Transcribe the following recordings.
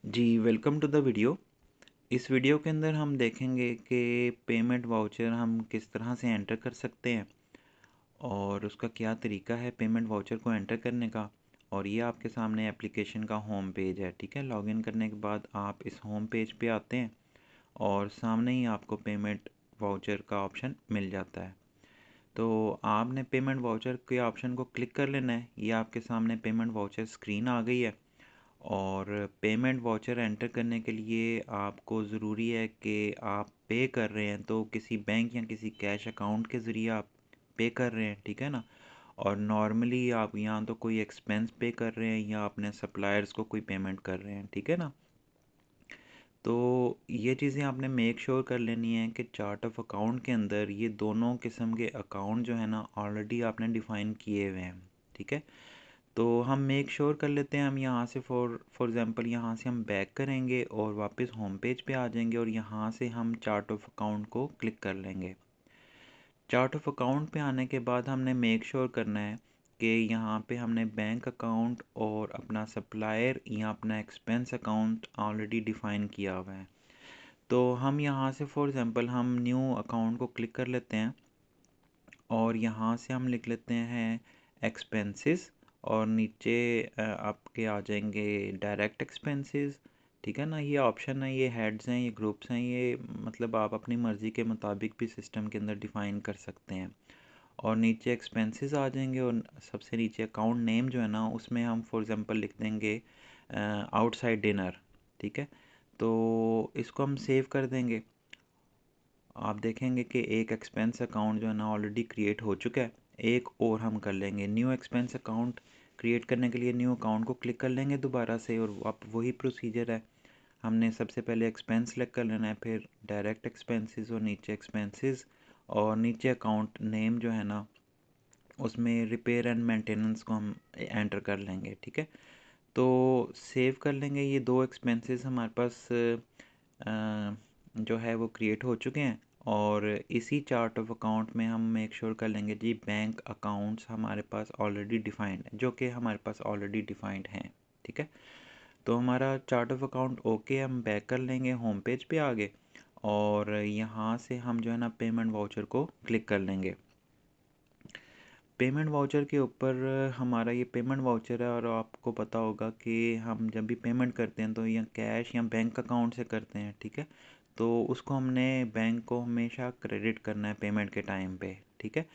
Ji, welcome to the video. इस video के अंदर हम देखेंगे कि पेमेंट वाउचर हम किस तरह से एंटर कर सकते हैं और उसका क्या तरीका है पेमेंट वाउचर को एंटर करने का। और ये आपके सामने एप्लीकेशन का होम पेज है। ठीक है, लॉगिन करने के बाद आप इस होम पेज पे आते हैं और सामने ही आपको पेमेंट वाउचर का ऑप्शन मिल जाता है। तो आपने पेमेंट वाउचर के ऑप्शन को क्लिक कर लेना है। ये आपके सामने पेमेंट वाउचर स्क्रीन आ गई है। और पेमेंट वाउचर एंटर करने के लिए आपको ज़रूरी है कि आप पे कर रहे हैं तो किसी बैंक या किसी कैश अकाउंट के ज़रिए आप पे कर रहे हैं। ठीक है ना। और नॉर्मली आप यहाँ तो कोई एक्सपेंस पे कर रहे हैं या अपने सप्लायर्स को कोई पेमेंट कर रहे हैं। ठीक है ना। तो ये चीज़ें आपने मेक श्योर कर लेनी है कि चार्ट ऑफ अकाउंट के अंदर ये दोनों किस्म के अकाउंट जो है ना ऑलरेडी आपने डिफ़ाइन किए हुए हैं। ठीक है। तो हम मेक श्योर कर लेते हैं। हम यहाँ से फॉर एग्ज़ाम्पल यहाँ से हम बैक करेंगे और वापस होम पेज पे आ जाएंगे और यहाँ से हम चार्ट ऑफ अकाउंट को क्लिक कर लेंगे। चार्ट ऑफ अकाउंट पे आने के बाद हमने मेक श्योर करना है कि यहाँ पे हमने बैंक अकाउंट और अपना सप्लायर या अपना एक्सपेंस अकाउंट ऑलरेडी डिफ़ाइन किया हुआ है। तो हम यहाँ से फॉर एग्ज़ाम्पल हम न्यू अकाउंट को क्लिक कर लेते हैं और यहाँ से हम लिख लेते हैं एक्सपेंसेस और नीचे आपके आ जाएंगे डायरेक्ट एक्सपेंसेस। ठीक है ना। ये ऑप्शन है, ये हेड्स हैं, ये ग्रुप्स हैं, ये मतलब आप अपनी मर्ज़ी के मुताबिक भी सिस्टम के अंदर डिफ़ाइन कर सकते हैं। और नीचे एक्सपेंसेस आ जाएंगे और सबसे नीचे अकाउंट नेम जो है ना उसमें हम फॉर एग्ज़ाम्पल लिख देंगे आउटसाइड डिनर। ठीक है। तो इसको हम सेव कर देंगे। आप देखेंगे कि एक एक्सपेंस अकाउंट जो है ना ऑलरेडी क्रिएट हो चुका है। एक और हम कर लेंगे न्यू एक्सपेंस अकाउंट। क्रिएट करने के लिए न्यू अकाउंट को क्लिक कर लेंगे दोबारा से और आप वही प्रोसीजर है। हमने सबसे पहले एक्सपेंस सेलेक्ट कर लेना है, फिर डायरेक्ट एक्सपेंसेस और नीचे एक्सपेंसेस और नीचे अकाउंट नेम जो है ना उसमें रिपेयर एंड मेंटेनेंस को हम एंटर कर लेंगे। ठीक है। तो सेव कर लेंगे। ये दो एक्सपेंसेस हमारे पास जो है वो क्रिएट हो चुके हैं। और इसी चार्ट ऑफ अकाउंट में हम मेक श्योर कर लेंगे जी बैंक अकाउंट्स हमारे पास ऑलरेडी डिफाइंड है, जो कि हमारे पास ऑलरेडी डिफाइंड हैं। ठीक है। तो हमारा चार्ट ऑफ अकाउंट ओके, हम बैक कर लेंगे होम पेज पे आगे और यहाँ से हम जो है ना पेमेंट वाउचर को क्लिक कर लेंगे। पेमेंट वाउचर के ऊपर हमारा ये पेमेंट वाउचर है और आपको पता होगा कि हम जब भी पेमेंट करते हैं तो या कैश या बैंक अकाउंट से करते हैं। ठीक है। तो उसको हमने बैंक को हमेशा क्रेडिट करना है पेमेंट के टाइम पे। ठीक है।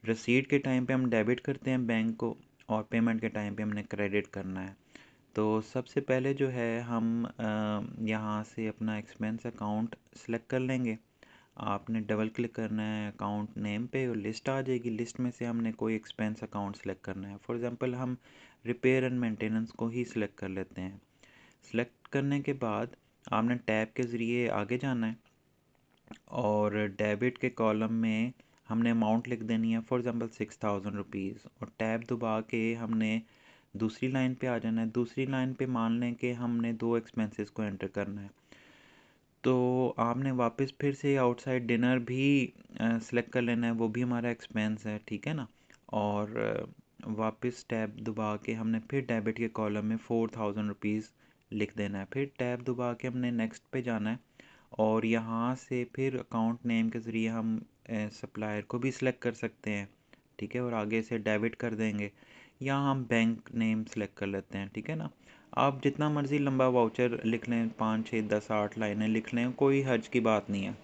रसीद के टाइम पे हम डेबिट करते हैं बैंक को और पेमेंट के टाइम पे हमने क्रेडिट करना है। तो सबसे पहले जो है हम यहाँ से अपना एक्सपेंस अकाउंट सेलेक्ट कर लेंगे। आपने डबल क्लिक करना है अकाउंट नेम पे और लिस्ट आ जाएगी। लिस्ट में से हमने कोई एक्सपेंस अकाउंट सेलेक्ट करना है। फॉर एग्ज़ाम्पल हम रिपेयर एंड मेंटेनेंस को ही सिलेक्ट कर लेते हैं। सिलेक्ट करने के बाद आपने टैब के ज़रिए आगे जाना है और डेबिट के कॉलम में हमने अमाउंट लिख देनी है, फॉर एग्ज़ाम्पल 6000 रुपीज़। और टैब दबा के हमने दूसरी लाइन पे आ जाना है। दूसरी लाइन पे मान लें कि हमने दो एक्सपेंसेस को एंटर करना है। तो आपने वापस फिर से आउटसाइड डिनर भी सेलेक्ट कर लेना है, वो भी हमारा एक्सपेंस है। ठीक है ना। और वापस टैब दबा के हमने फिर डेबिट के कॉलम में 4000 रुपीज़ लिख देना है। फिर टैब दबा के हमने नेक्स्ट पे जाना है और यहाँ से फिर अकाउंट नेम के ज़रिए हम सप्लायर को भी सिलेक्ट कर सकते हैं। ठीक है। और आगे से डेबिट कर देंगे या हम बैंक नेम सेलेक्ट कर लेते हैं। ठीक है ना। आप जितना मर्ज़ी लंबा वाउचर लिख लें, 5 6 10 8 लाइनें लिख लें, कोई हर्ज की बात नहीं है।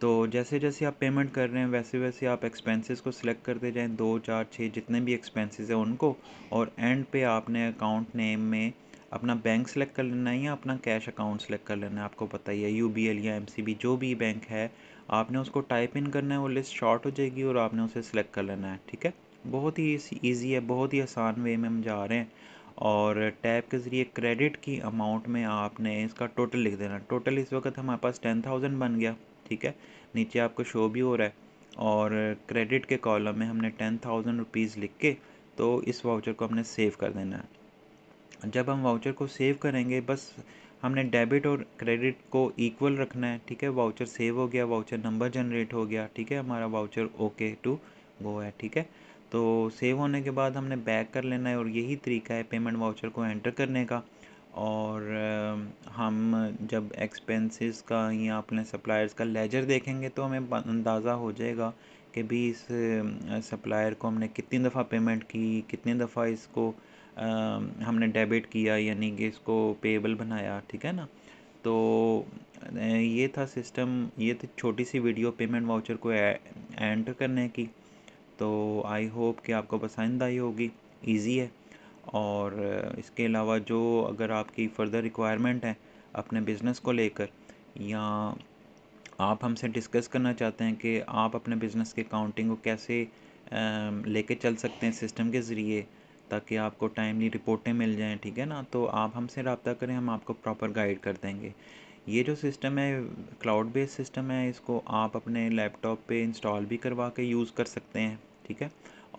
तो जैसे जैसे आप पेमेंट कर रहे हैं वैसे वैसे आप एक्सपेंसेस को सिलेक्ट करते जाएं, 2 4 6 जितने भी एक्सपेंसेस हैं उनको। और एंड पे आपने अकाउंट नेम में अपना बैंक सेलेक्ट कर लेना है या अपना कैश अकाउंट सेलेक्ट कर लेना है। आपको पता ही है UBL या MCB जो भी बैंक है, आपने उसको टाइप इन करना है, वो लिस्ट शॉर्ट हो जाएगी और आपने उसे सिलेक्ट कर लेना है। ठीक है। बहुत ही ईजी है, बहुत ही आसान वे में हम जा रहे हैं। और टैब के ज़रिए क्रेडिट की अमाउंट में आपने इसका टोटल लिख देना। टोटल इस वक्त हमारे पास 10,000 बन गया। ठीक है। नीचे आपको शो भी हो रहा है और क्रेडिट के कॉलम में हमने 10,000 रुपीज़ लिख के तो इस वाउचर को हमने सेव कर देना है। जब हम वाउचर को सेव करेंगे बस हमने डेबिट और क्रेडिट को इक्वल रखना है। ठीक है। वाउचर सेव हो गया, वाउचर नंबर जनरेट हो गया। ठीक है। हमारा वाउचर ओके टू गो है। ठीक है। तो सेव होने के बाद हमने बैक कर लेना है और यही तरीका है पेमेंट वाउचर को एंटर करने का। और हम जब एक्सपेंसेस का या अपने सप्लायर्स का लेजर देखेंगे तो हमें अंदाज़ा हो जाएगा कि भी इस सप्लायर को हमने कितनी दफ़ा पेमेंट की, कितनी दफ़ा इसको हमने डेबिट किया यानी कि इसको पेएबल बनाया, ठीक है ना। तो ये था सिस्टम, ये थी छोटी सी वीडियो पेमेंट वाउचर को एंटर करने की। तो आई होप कि आपको पसंद आई होगी, इजी है। और इसके अलावा जो अगर आपकी फ़र्दर रिक्वायरमेंट है अपने बिज़नेस को लेकर, या आप हमसे डिस्कस करना चाहते हैं कि आप अपने बिज़नेस के अकाउंटिंग को कैसे लेके चल सकते हैं सिस्टम के ज़रिए, ताकि आपको टाइमली रिपोर्टें मिल जाएं, ठीक है ना, तो आप हमसे रब्ता करें, हम आपको प्रॉपर गाइड कर देंगे। ये जो सिस्टम है क्लाउड बेस्ड सिस्टम है, इसको आप अपने लैपटॉप पे इंस्टॉल भी करवा के यूज़ कर सकते हैं, ठीक है।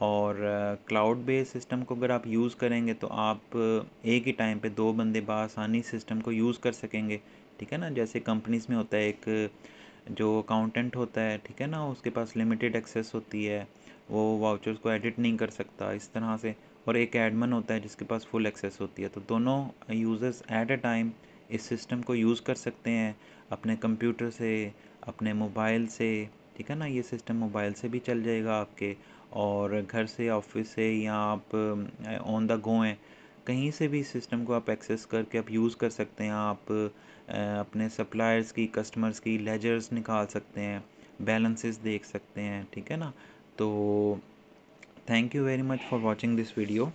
और क्लाउड बेस्ड सिस्टम को अगर आप यूज़ करेंगे तो आप एक ही टाइम पे दो बंदे बआसानी सिस्टम को यूज़ कर सकेंगे, ठीक है ना। जैसे कंपनीज़ में होता है एक जो अकाउंटेंट होता है, ठीक है ना, उसके पास लिमिटेड एक्सेस होती है, वो वाउचर्स को एडिट नहीं कर सकता इस तरह से। और एक एडमिन होता है जिसके पास फुल एक्सेस होती है, तो दोनों यूज़र्स एट अ टाइम इस सिस्टम को यूज़ कर सकते हैं अपने कंप्यूटर से, अपने मोबाइल से, ठीक है ना। ये सिस्टम मोबाइल से भी चल जाएगा आपके, और घर से, ऑफिस से, या आप ऑन द गो हैं, कहीं से भी इस सिस्टम को आप एक्सेस करके आप यूज़ कर सकते हैं। आप अपने सप्लायर्स की, कस्टमर्स की लेजर्स निकाल सकते हैं, बैलेंसेस देख सकते हैं, ठीक है ना। तो thank you very much for watching this video.